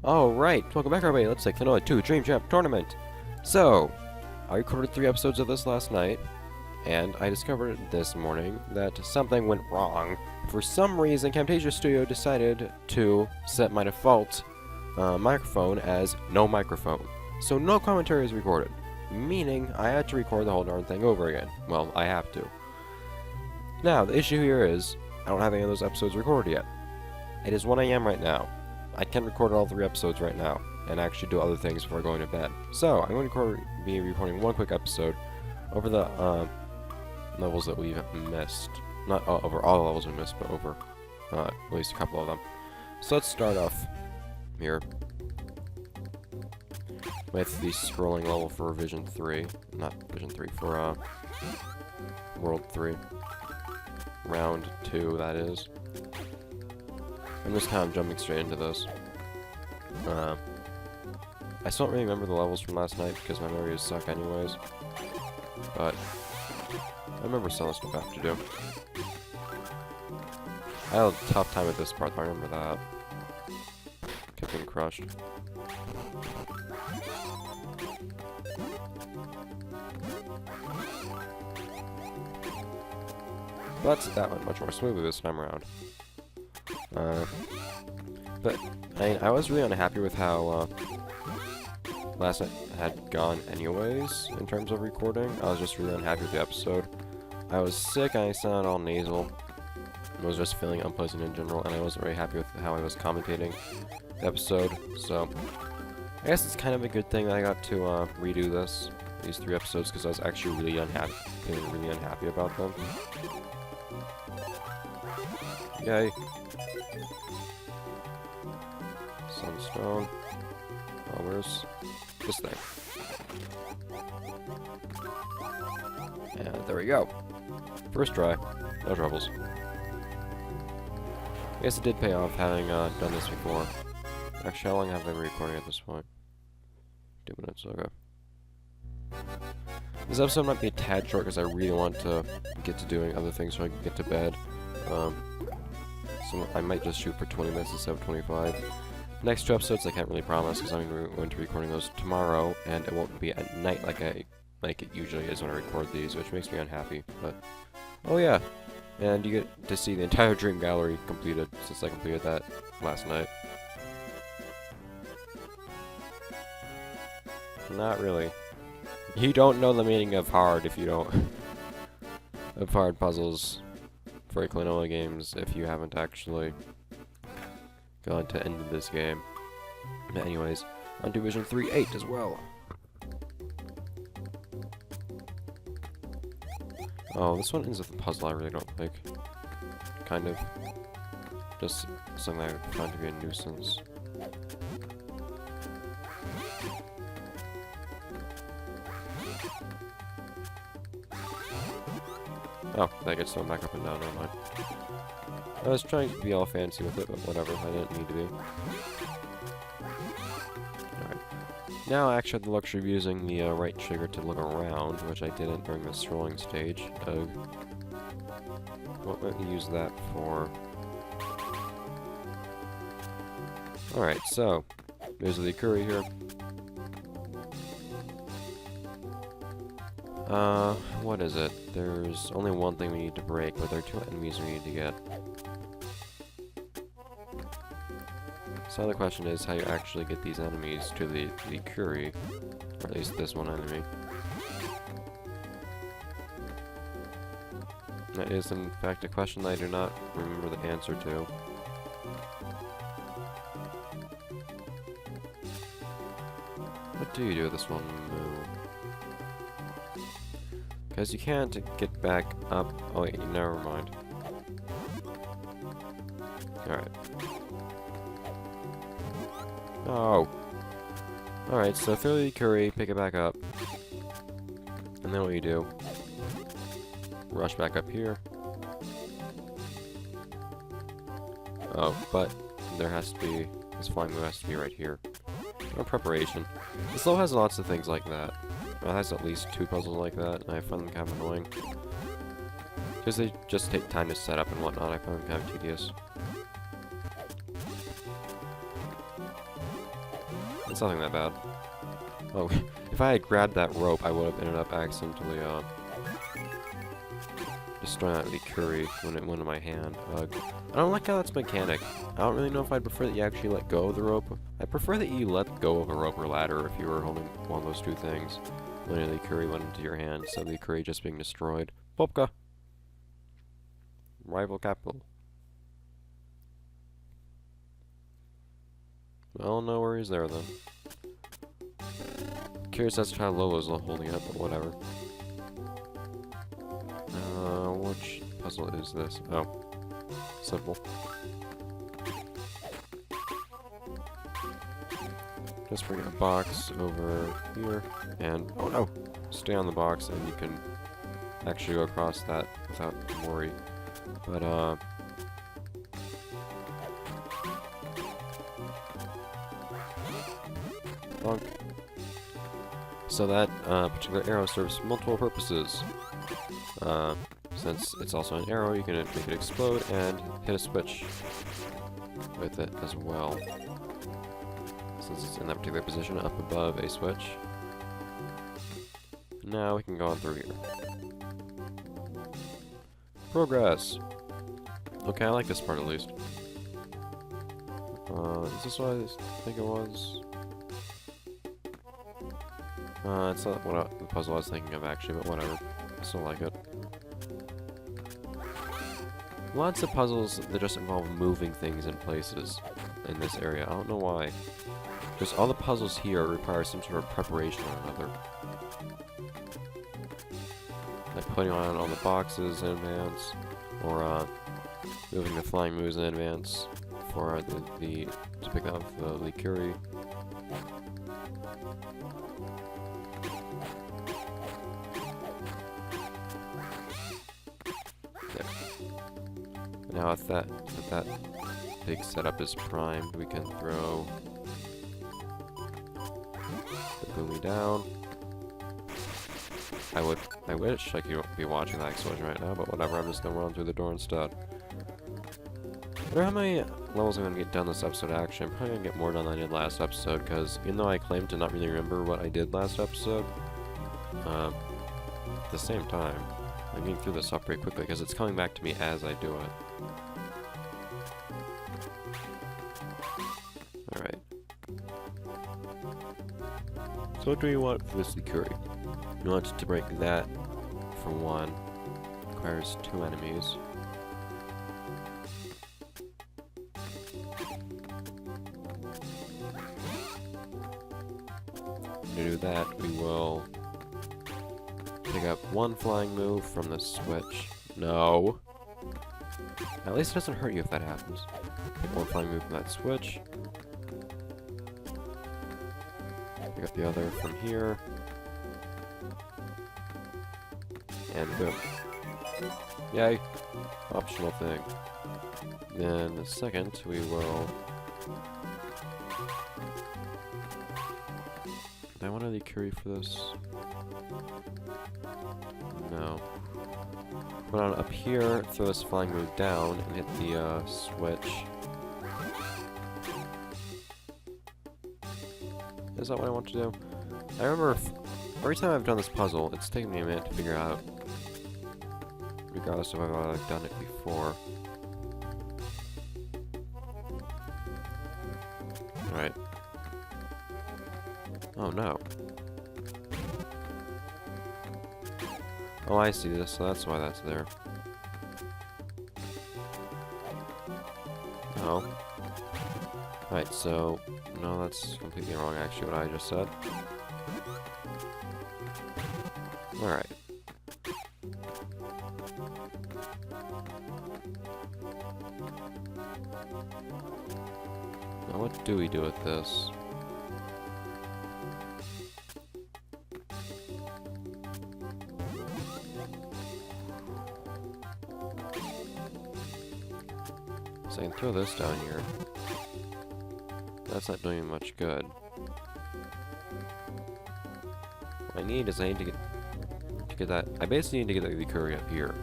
All right, welcome back, everybody. Let's say Klonoa 2 Dream Champ Tournament. So, I recorded 3 episodes of this last night, and I discovered this morning that something went wrong. For some reason, Camtasia Studio decided to set my default microphone as no microphone. So no commentary is recorded, meaning I had to record the whole darn thing over again. Well, I have to. Now, the issue here is, I don't have any of those episodes recorded yet. It is 1 AM right now. I can't record all 3 episodes right now, and actually do other things before going to bed. So, I'm going to be recording one quick episode over the levels that we've missed. Not over all the levels we missed, but over at least a couple of them. So let's start off here with the scrolling level for Vision 3. Not Vision 3, for World 3. Round 2, that is. I'm just kind of jumping straight into this. I still don't really remember the levels from last night because my memories suck anyways. But I remember some of the stuff I have to do. I had a tough time at this part, I remember that. Kept getting crushed. But that went much more smoothly this time around. But I was really unhappy with how last night had gone anyways, in terms of recording. I was just really unhappy with the episode. I was sick and I sounded all nasal. I was just feeling unpleasant in general, and I wasn't very happy with how I was commentating the episode, so I guess it's kind of a good thing that I got to redo these 3 episodes, because I was actually really unhappy about them. Yay. Sunstone. Oh, where's this thing? And there we go. First try. No troubles. I guess it did pay off having done this before. Actually, how long have I been recording at this point? 2 minutes, okay. This episode might be a tad short because I really want to get to doing other things so I can get to bed. So I might just shoot for 20 minutes instead of 25. Next 2 episodes I can't really promise because I'm going to be recording those tomorrow, and it won't be at night like it usually is when I record these, which makes me unhappy. But oh yeah, and you get to see the entire Dream Gallery completed since I completed that last night. Not really. You don't know the meaning of hard if you don't of hard puzzles for Klonoa games if you haven't actually gone to end of this game. But anyways, on Division 3-8 as well. Oh, this one ends with a puzzle I really don't like. Kind of. Just something I find to be a nuisance. Oh, that gets thrown back up and down, never mind. I was trying to be all fancy with it, but whatever, I didn't need to be. Alright. Now I actually have the luxury of using the right trigger to look around, which I didn't during the scrolling stage. What might we use that for? Alright, so, there's the curry here. What is it? There's only one thing we need to break, but there are 2 enemies we need to get. So the question is how you actually get these enemies to the curry, or at least this one enemy. That is in fact a question that I do not remember the answer to. What do you do with this one? Because you can't get back up. Oh wait, never mind. Alright. Oh. Alright, so throw the curry, pick it back up. And then what you do? Rush back up here. Oh, but there has to be... this flying move has to be right here. No preparation. This level has lots of things like that. It has at least 2 puzzles like that, and I find them kind of annoying. Because they just take time to set up and whatnot, I find them kind of tedious. It's nothing that bad. Oh, if I had grabbed that rope, I would have ended up accidentally, destroying that Licuri when it went in my hand. I don't like how that's mechanic. I don't really know if I'd prefer that you actually let go of the rope. I prefer that you let go of a rope or ladder if you were holding one of those two things when a Licuri went into your hand, so the Licuri just being destroyed. Popka! Rival capital. Well, no worries there then. Curious as to how Lolo's holding up, but whatever. Which puzzle is this? Oh. Simple. Just bring a box over here, and oh no! Stay on the box, and you can actually go across that without worry. But, bonk. So that particular arrow serves multiple purposes. Since it's also an arrow, you can make it explode and hit a switch with it as well. Since it's in that particular position, up above a switch. Now we can go on through here. Progress! Okay, I like this part at least. Is this what I think it was? It's not what the puzzle I was thinking of actually, but whatever. I still like it. Lots of puzzles that just involve moving things in places in this area. I don't know why. Because all the puzzles here require some sort of preparation or another. Like putting on all the boxes in advance, or moving the flying moves in advance for to pick up the Licuri. Now if that big setup is primed, we can throw the Boomy down. I wish I could be watching that explosion right now, but whatever, I'm just gonna run through the door instead. I wonder how many levels I'm gonna get done this episode actually. I'm probably gonna get more done than I did last episode, because even though I claim to not really remember what I did last episode, at the same time, I'm getting through this up pretty quickly, because it's coming back to me as I do it. Alright. So what do you want for this Licuri? You want to break that, for one. Requires 2 enemies. To do that, we will pick up 1 flying move from the switch. No! At least it doesn't hurt you if that happens. Pick 1 flying move from that switch. Pick up the other from here. And boom. Yay! Optional thing. Then the second, we will... Do I want a Licuri for this? No. Put on up here, throw this flying move down, and hit the switch. Is that what I want to do? I remember every time I've done this puzzle, it's taken me a minute to figure out, regardless of whether I've done it before. Alright. Oh no. Oh, I see this, so that's why that's there. Oh. Right, so... No, that's completely wrong, actually, what I just said. Alright. Now, what do we do with this? So I can throw this down here. That's not doing much good. What I need is I need to get that. I basically need to get the Licuri up here.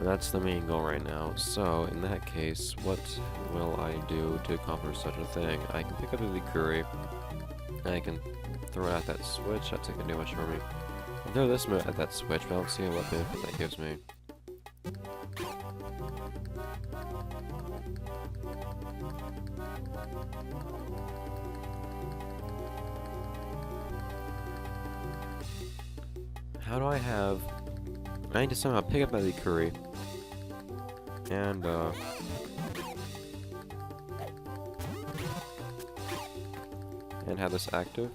And that's the main goal right now. So, in that case, what will I do to accomplish such a thing? I can pick up the Likuri. I can throw it at that switch. That's not gonna do much for me. I'll throw this at that switch, but I don't see what benefit that gives me. How do I have... I need to somehow pick up that Likuri. And, and have this active.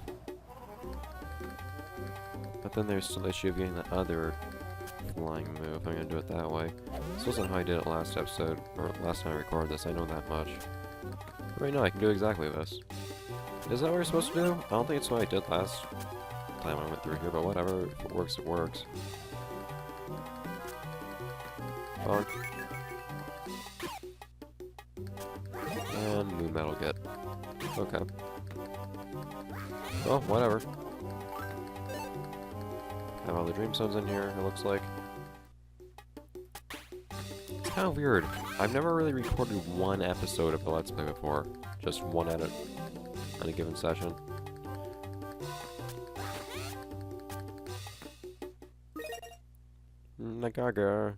But then there's still the issue of getting the other flying move. I'm gonna do it that way. This wasn't how I did it last episode, or last time I recorded this, I know that much. But right now I can do exactly this. Is that what we're supposed to do? I don't think it's what I did last time I went through here, but whatever. If it works, it works. Bonk. And Moon Metal Get. Okay. Well, whatever. Have all the Dream Stones in here, it looks like. It's kind of weird. I've never really recorded one episode of the Let's Play before. Just one edit on a given session. Nagaga.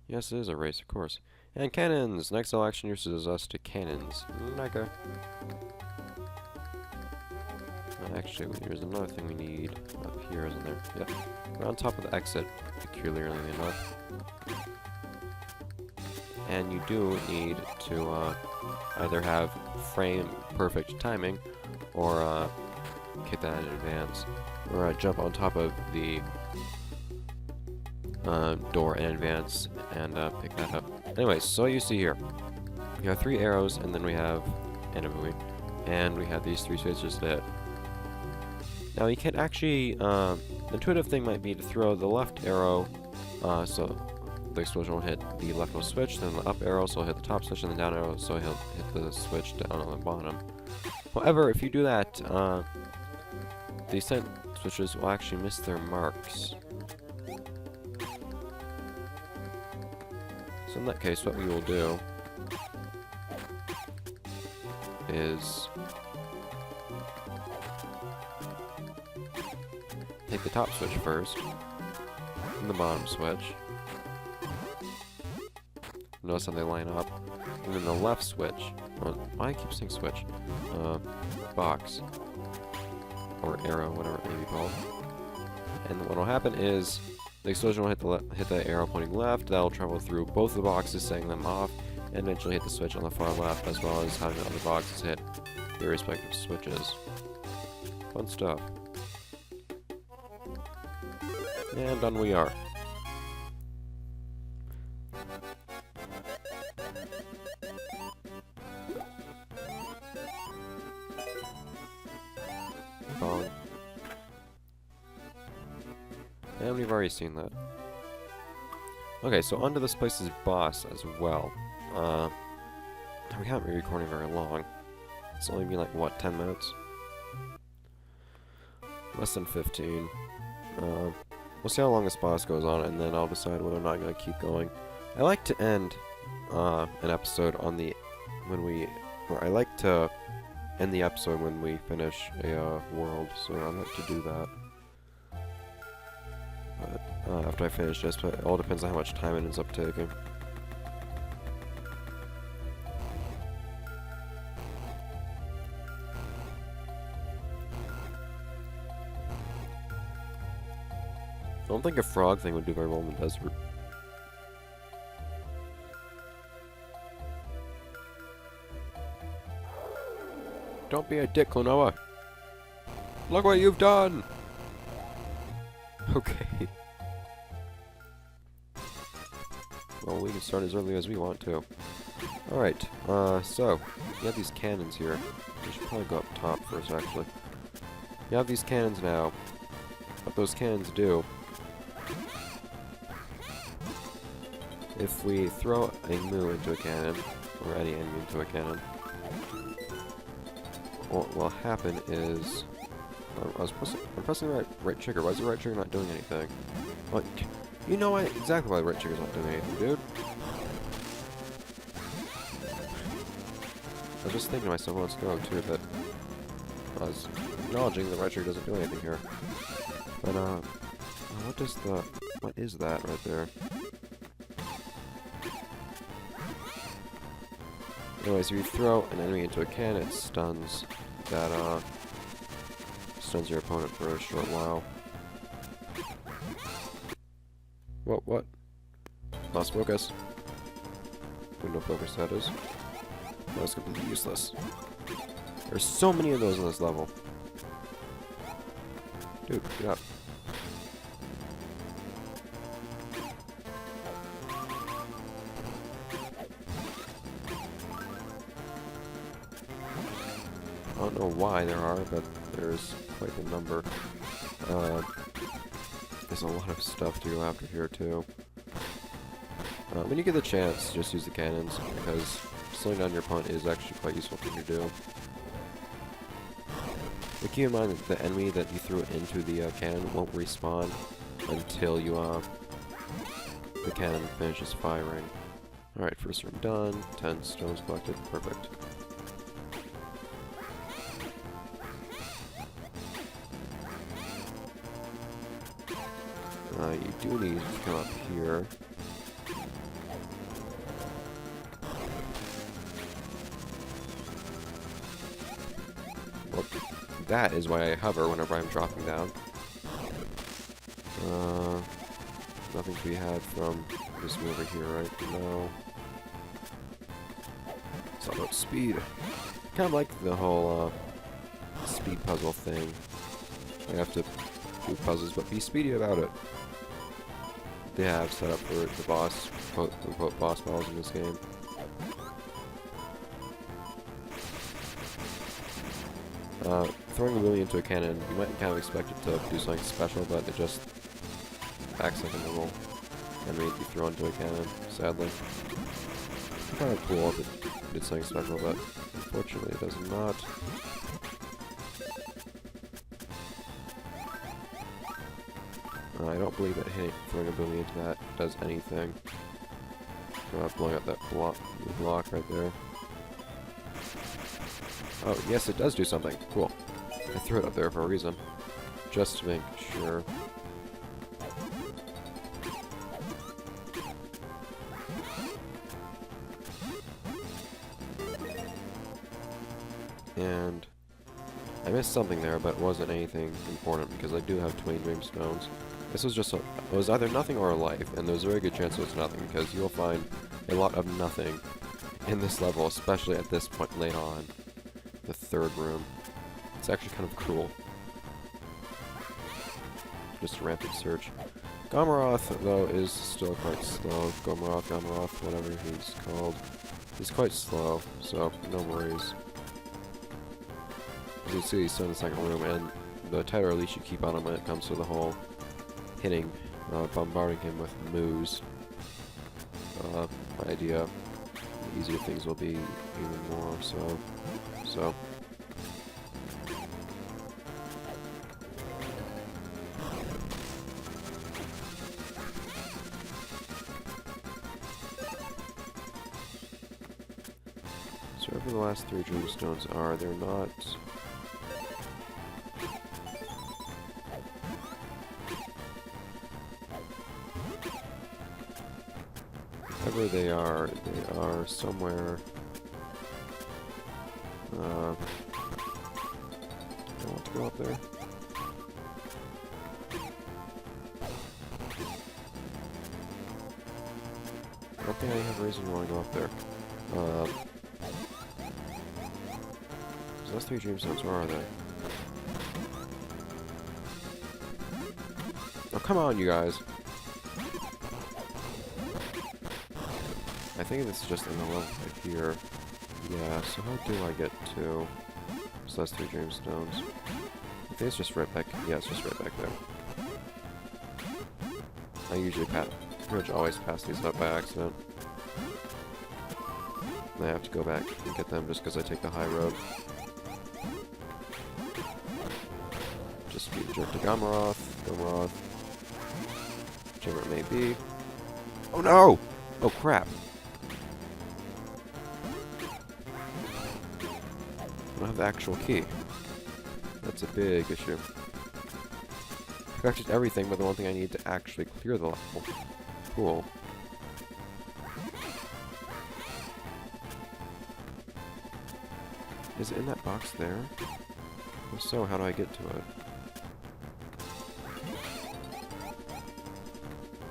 Yes, it is a race, of course. And cannons! Next all action uses us to cannons. Naga. Actually, there's another thing we need up here, isn't there? Yep. We're on top of the exit, peculiarly enough. And you do need to either have frame perfect timing, or kick that in advance, or jump on top of the door in advance and pick that up. Anyways, so you see here, we have 3 arrows, and then we have and we have these 3 switches to hit. Now you can actually, the intuitive thing might be to throw the left arrow, so the explosion will hit the leftmost switch, then the up arrow, so he'll hit the top switch, and the down arrow, so he'll hit the switch down on the bottom. However, if you do that, the center switches will actually miss their marks. So in that case, what we will do is take the top switch first, and the bottom switch. Notice how they line up. And then the left switch, or why I keep saying switch, box, or arrow, whatever it may be called. And what will happen is, the explosion will hit the arrow pointing left, that'll travel through both the boxes, setting them off, and eventually hit the switch on the far left, as well as having the other boxes hit their respective switches. Fun stuff. And done we are. Bong. And we've already seen that. Okay, so onto this place's boss as well. We haven't been recording very long. It's only been like, what, 10 minutes? Less than 15. We'll see how long this boss goes on, and then I'll decide whether or not I'm going to keep going. I like to end an episode on the... I like to end the episode when we finish a world, so I'd like to do that. But, after I finish this, but it all depends on how much time it ends up taking. I don't think a frog thing would do very well in the desert. Don't be a dick, Klonoa. Look what you've done! Okay. Well, we can start as early as we want to. Alright, so, you have these cannons here. We should probably go up top first, actually. You have these cannons now. What those cannons do... If we throw a Moo into a cannon, or any enemy into a cannon, what will happen is... I'm pressing the right trigger. Why is the right trigger not doing anything? What? You know what? Exactly why the right trigger's not doing anything, dude. I was just thinking to myself, let's go too, but I was acknowledging the right trigger doesn't do anything here. But, what is that right there? Anyways, if you throw an enemy into a can, it stuns your opponent for a short while. What? Lost focus. Window focus, that is. That was completely useless. There's so many of those in this level. Dude, get up. I don't know why there are, but there's quite the number. There's a lot of stuff to go after here, too. When you get the chance, just use the cannons, because slowing down your opponent is actually quite useful thing to do. But keep in mind that the enemy that you threw into the cannon won't respawn until the cannon finishes firing. Alright, first room done. 10 stones collected. Perfect. You do need to come up here. Well, that is why I hover whenever I'm dropping down. Nothing to be had from this over here right now. It's all about speed. Kind of like the whole speed puzzle thing. You have to do puzzles, but be speedy about it. They have set up for the boss, quote-unquote boss battles in this game. Throwing a Willy into a cannon, you might kind of expect it to do something special, but it just acts like a normal enemy to be thrown into a cannon, sadly. It's kind of cool if it did something special, but unfortunately it does not. I don't believe that throwing a Willy into that does anything. Blowing up that block right there. Oh, yes, it does do something. Cool. I threw it up there for a reason. Just to make sure. And I missed something there, but it wasn't anything important because I do have 20 dream stones. This was just it was either nothing or a life, and there's a very good chance it was nothing because you'll find a lot of nothing in this level, especially at this point later on. The third room. It's actually kind of cruel. Just a rampant search. Gomaroth, though, is still quite slow. Gomaroth, whatever he's called. He's quite slow, so no worries. As you see, he's still in the second room, and the tighter leash you keep on him when it comes to the whole hitting, bombarding him with moos. My idea, the easier things will be even more, so. So wherever the last 3 dreamstones are, they're not. Wherever they are somewhere. I don't want to go up there. I don't think I have a reason to want to go up there. So those 3 dreamstones, where are they? Oh, come on, you guys. I think this is just in the level right here. Yeah, so how do I get to... So that's 3 dreamstones. I think it's just right back... Yeah, it's just right back there. I usually pretty much always pass these up by accident. And I have to go back and get them just because I take the high road. Just be a jerk to Gomaroth. whichever it may be. Oh no! Oh crap. I don't have the actual key. That's a big issue. I got just everything, but the one thing I need to actually clear the level. Cool. Is it in that box there? If so, how do I get to it?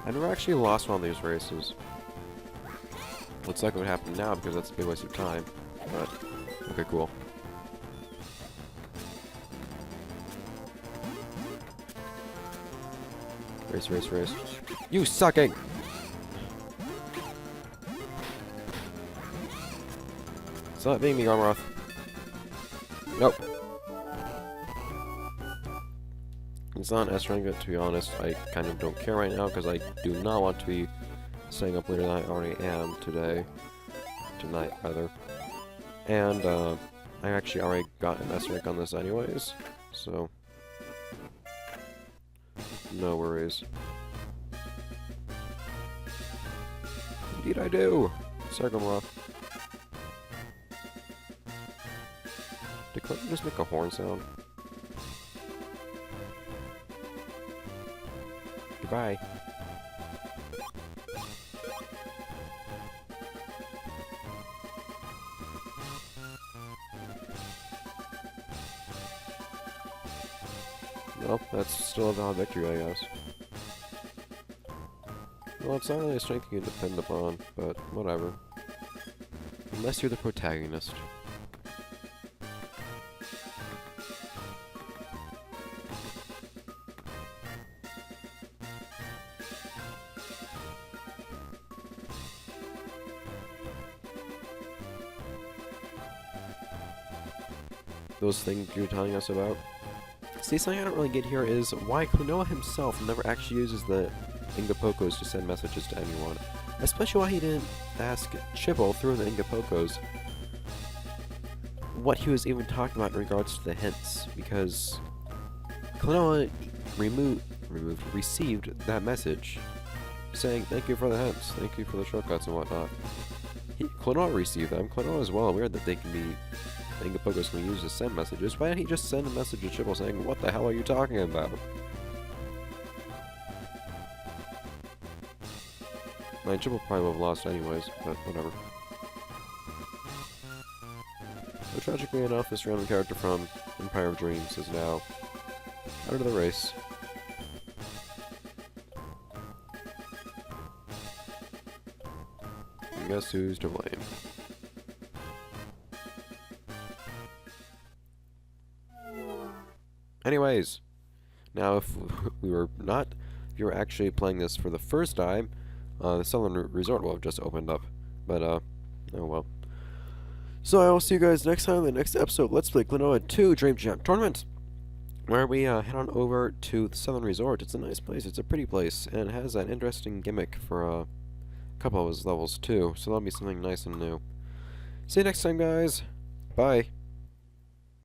I never actually lost one of these races. Looks like it would happen now because that's a big waste of time. But, okay, cool. Race, race, race. You sucking! Stop being me, Armoroth. Nope. It's not an S rank, but to be honest, I kind of don't care right now because I do not want to be staying up later than I already am today. Tonight, rather. And, I actually already got an S rank on this anyways, so no worries. Indeed I do! Sargomroth. Did Klonoa just make a horn sound? Goodbye. Well, that's still a valid victory, I guess. Well, it's not really a strength you can depend upon, but whatever. Unless you're the protagonist. Those things you're telling us about? See, something I don't really get here is why Klonoa himself never actually uses the Ingapokos to send messages to anyone. Especially why he didn't ask Chibble through the Ingapokos what he was even talking about in regards to the hints, because Klonoa received that message saying thank you for the hints, thank you for the shortcuts and whatnot. Klonoa received them. Klonoa is well aware that they can be Ingapokos can be used to send messages. Why didn't he just send a message to Chibble saying, what the hell are you talking about? I mean, Chibble probably would have lost anyways, but whatever. So tragically enough, this random character from Empire of Dreams is now out of the race. And guess who's to blame? Anyways, now if you were actually playing this for the first time, the Southern Resort will have just opened up. But, oh well. So I will see you guys next time in the next episode. Let's play Klonoa 2 Dream Jam Tournament, where we head on over to the Southern Resort. It's a nice place. It's a pretty place, and it has an interesting gimmick for a couple of its levels too. So that'll be something nice and new. See you next time, guys. Bye.